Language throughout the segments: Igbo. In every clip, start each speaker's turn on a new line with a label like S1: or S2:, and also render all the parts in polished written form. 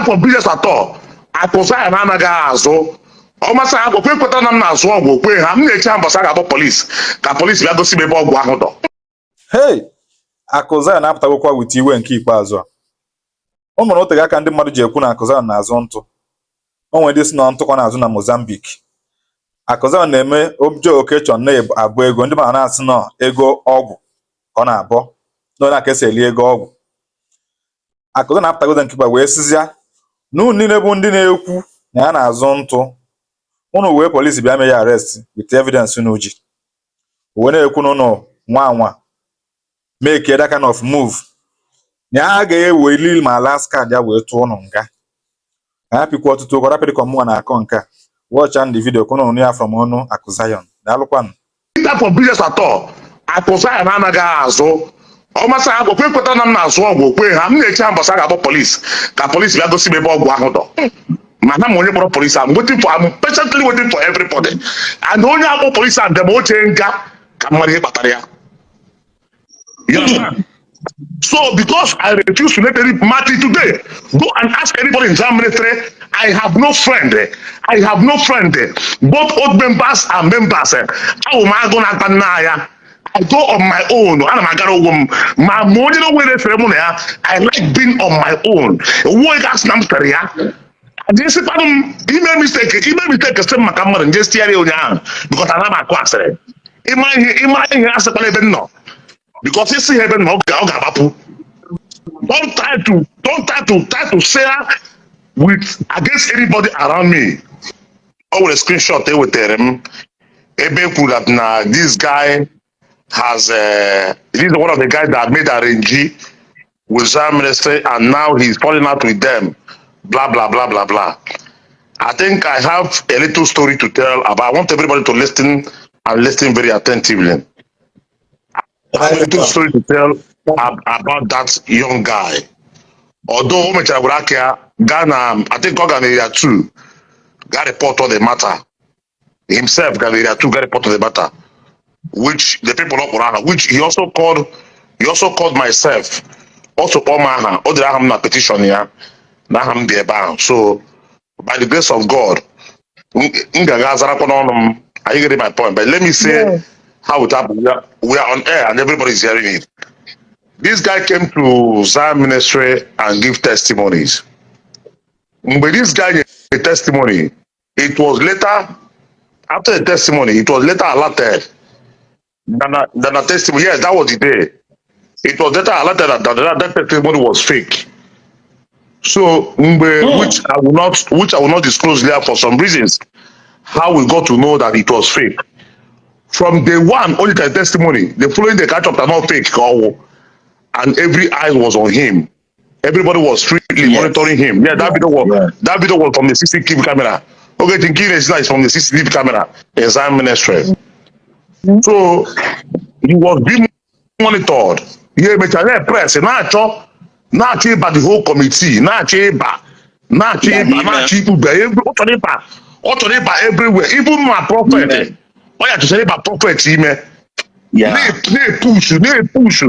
S1: that for business at all. Aku Zion anaghị azụ. Ọ masị ha bụ kwekọta na m na-azụ ọgwụ kwe ha m na-eche ha mbọsị a ga-akpọ polisi ka polisi bịa gosi m ebe ọgwụ ahụ dọ.
S2: Hey, Aku Zion apụtagokwa wit iwe nke ikpeazụ a. O nwere otu aka ndị mmadụ ji ekwu na Aku Zion na-azụ ntụ. O nwere ndị si na ntụ ka ọ na-azụ na Mozambique. Aku Zion na-eme objo okechọn na-abụ ego ndị mmadụ na-asị na ego ọgwụ ka ọ na-abọ n'onye aka esi eli ego ọgwụ. Aku Zion apụtagodo nke ikpe wee sizia n'unu niile bụ ndị na-ekwu na ya na-azụ ntụ unu wee polisi bịa mee ya arrest with evidence unu ji wee na-ekwu n'ụnụ nwa make that kind of move na a ga-ewe ili ma last card ya wee tụọ unu nga ha pikwa ọtụtụ okwu rapid com na akọ nke watch and the video kono ya from ọnụ Aku Zion daalụkwanụ.
S1: That for business at all. Aku Zion anaghị azụ. Ọ masị ha bụ kwekọta na m na-azụ ọgwụ kwe ha m na-eche ha mbọsị a ga-akpọ polisi ka polisi bịa gosi m ebe ọgwụ ahụ dọ. Mana m onye kpọrọ polisi I'm patiently waiting for everybody. And onye akpọ polisi and dem oche nga ka mmadụ ihe kpatara ya. Yes. So because I refuse to let any party today, go and ask anybody in Zion ministry. I have no friend. I have no friend. Both old members and members. I go on my own. I like being on my own. What gas number ya? This is email mistake. Email mistake is my camera and just because I am a class. Imagine as a no. Because you see heaven, don't try to say with against anybody around me. I will screenshot it with them. That now this guy has this is one of the guys that made RNG with Zion ministry and now he's falling out with them. Blah blah blah blah blah. I think I have a little story to tell about. I want everybody to listen and listen very attentively. I have a little story to tell about that young guy. Although Ghana, I think Ghana area 2 got report on the matter. Himself, Ghana area 2 got report on the matter, which the people of Ghana, which he also called myself, also Omaha, other Hamna petition here, Naham de Ban. So by the grace of God, I get my point. But let me say how it happened. We are on air and everybody is hearing it. This guy came to Zion ministry and give testimonies. But this guy gave a testimony. It was later, after the testimony, it was later alerted than a testimony. Yes, that was the day. It was later alerted that testimony was fake. So, which I will not disclose here for some reasons. How we got to know that it was fake. From day one, only the testimony, the following the catch up are not fake. And every eye was on him. Everybody was strictly monitoring him. Yeah, that video was from the CCTV camera. Okay, thinking is from the CCTV camera in Zion ministry. So he was being monitored. Yeah, but I press not by the whole committee, not everywhere. Even my prophet. Oh yeah, to say about prophet, push.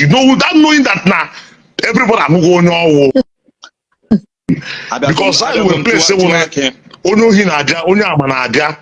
S1: No, without knowing that now, everybody I'm going on. Because I will play ono hinaja, onye amanaja.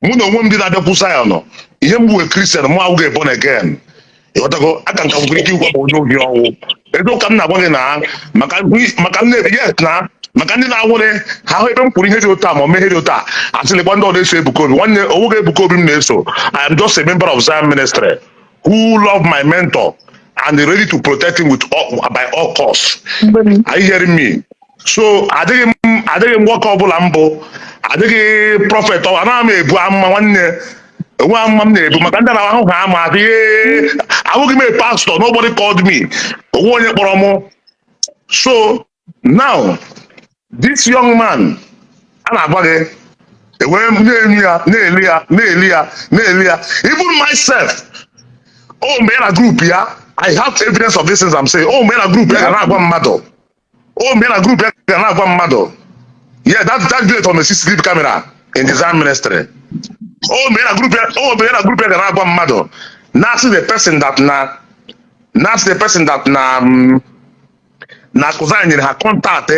S1: Muno won did that pusa no. Him we Christian, mo get born again. You want to go? I can come with you. Ono yo. E do kam na go na. Makan yes na. Makani na wole how even putting head to time or me head to ta. Until one day say because one day oge bukobi m so. I am just a member of Zion ministry who love my mentor and ready to protect him by all costs. Are you hearing me? So I didn't walk over Lambo. I didn't prophet or an army. One Makanda, I will give me a pastor. Nobody called me. So now this young man, even myself. Oh, man, a group here. I have evidence of this things I'm saying. Oh, man, a group here. Oh, man, a group here. Yeah, that's built on the CCTV camera in the Zion ministry. Oh, man, a group here. Oh, man, a group here. That's the person that Aku Zion in her contact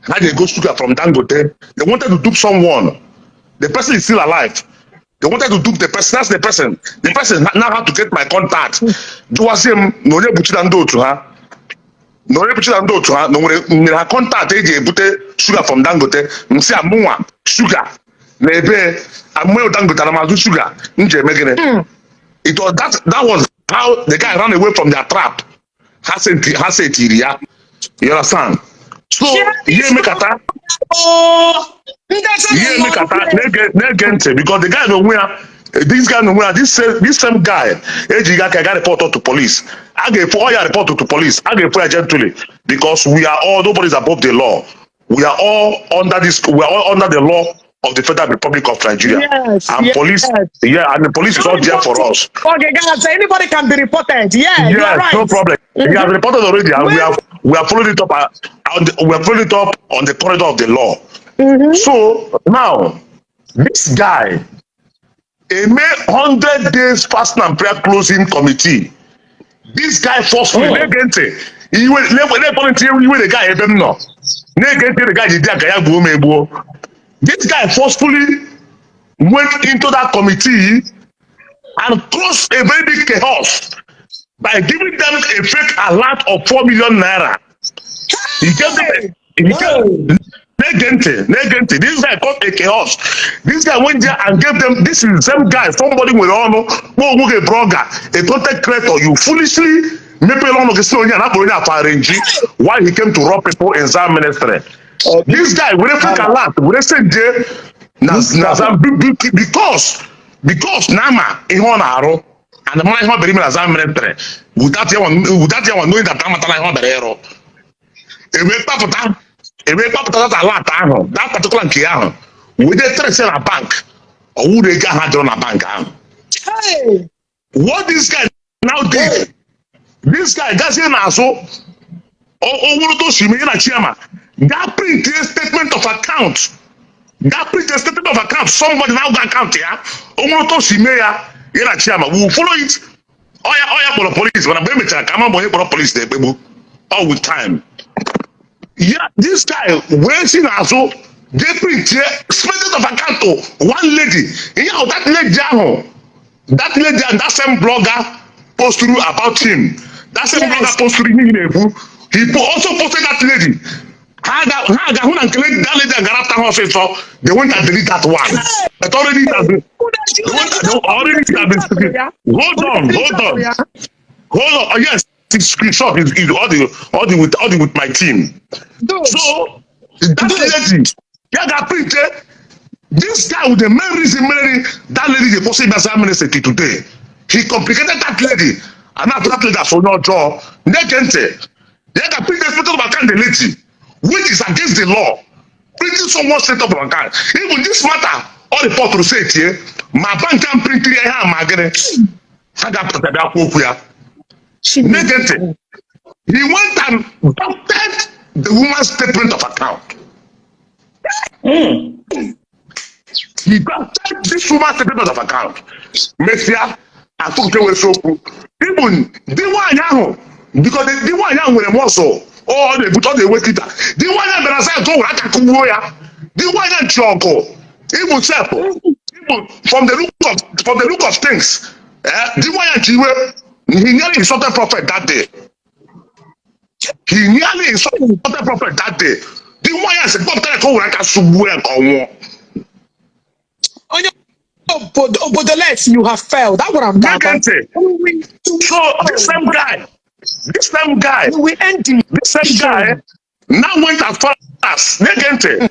S1: How they go sugar from Dangote? They wanted to dupe someone. The person is still alive. They wanted to dupe the person. That's the person. The person now had to get my contact. Do I see him? No, you put it and do to her. No, you put it and do to her. No, her contact. They put sugar from Dangote. Msi amuwa sugar. Nebe amuwa Dangote na mazu sugar. Nje megene. It was that was how the guy ran away from their trap. Has it here. You understand? So yeah, make ata. Yeah, make ata. Negente because the guy no where this guy no where this same guy. Ejiga got reported to police. I gave for your report to police. I gave for gently because we are all nobody's above the law. We are all under this. We are all under the law of the Federal Republic of Nigeria.
S3: Yes,
S1: And
S3: yes.
S1: police, yeah, and the police is all there for us.
S3: Okay, guys, anybody can be reported. Yeah, you are
S1: Yes,
S3: right.
S1: no problem. We have reported already, and we have followed it up. We have followed it up on the corridor of the law. So now, this guy, a May 100 days fasting and prayer closing committee. This guy forcefully, negente. He will volunteer. He will the guy even no. Negente the guy did that guy go mebo. This guy forcefully went into that committee and caused a very big chaos by giving them a fake alert of 4 million naira. He gave them negente. This guy caused a chaos. This guy went there and gave them, this is the same guy, somebody with honor, who a blogger, a content creator. You foolishly make a long while he came to rob people in Zam ministry. This guy with a fake alert, with a send because Nama in one arrow and the money not very as I'm military without you knowing that I'm not a hero. A way papa that a lot that particular kia with a trace in a bank or would they get had on a bank.
S3: Hey,
S1: What this guy now did? This guy does in also over to see me in a chairman. That print a statement of account. That print a statement of account. Somebody now got account here. Over to see me in a chairman. We will follow it. Oh yeah, for the police. When I'm going to come on, for the police, they all with time. Yeah, this guy waiting also. They print here statement of account to one lady. Yeah, that lady and that same blogger post through about him. That same blogger post through him. He also posted that lady. That lady and got after her face, so they went and delete that one. But already it has been. Already it has been speaking. Hold on. Oh yes, this screenshot is all the with my team. So that lady, yeah, that picture. This guy with the main reason that lady they posted as minister today. He complicated that lady, and after that lady so no job. Negente, they got put the statement of account the lady, which is against the law. Printing someone's statement of account. Even this matter, all the report to say it here. My bank can print it here. My gene, I got put that quote here. Negente, he went and doctored the woman's statement of account. He got this woman's statement of account. Messia, I took away so even the one now because the one now with them also all they put all the weight it. The one now that I said go like a kuya. The one now choco. Even self. Even from the look of things. The one now he nearly insulted prophet that day. He nearly insulted prophet that day. The one now said go like a subuya konwo.
S3: But the less you have failed. That's what I'm talking.
S1: So this same guy,
S3: We ending.
S1: this same guy now went as far as Negente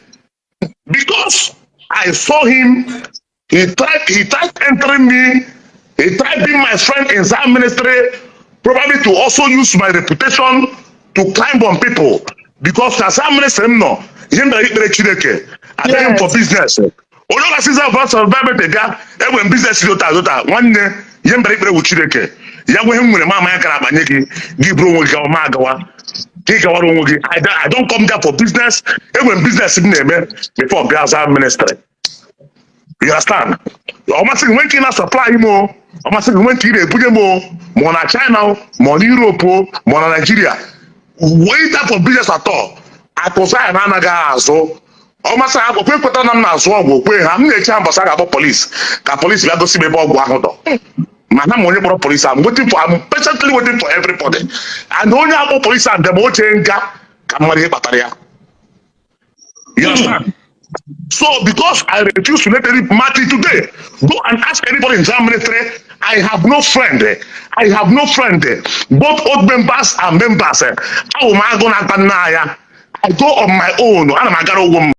S1: because I saw him. He tried entering me. He tried being my friend in that ministry, probably to also use my reputation to climb on people because as I minister him no, him that he I tell him for business. Onoga season for survival tega e when business dota nwanne ye mbere ikpere wu Chineke ya gwe him nwere mama ya kara abanye gi bro nwe ga ma agawa gi gawara onwe gi I don't come there for business e when business bi na-eme before Gaza ministry. You understand? Almost when kina supply him o almost when kina ebunye mo na China mo na Europe mo na Nigeria wait for business at all Aku Zion anaghị azụ ọ masị ha okwe kwetara na m na-azụ ọgwụ okwe ha m na-eche ha mbọsị a ga-akpọ polisi ka polisi bịa gosi m ebe ọgwụ ahụ dọ ma ha ma onye kpọrọ polisi I'm waiting for I'm patiently waiting for everybody and onye akpọ polisi ahụ dem oche nga ka mmadụ ihe kpatara ya. You understand? So because I refuse to let any party today, go and ask anybody in Zion ministry. I have no friend. I have no friend. Both old members and members. I go on my own. I'm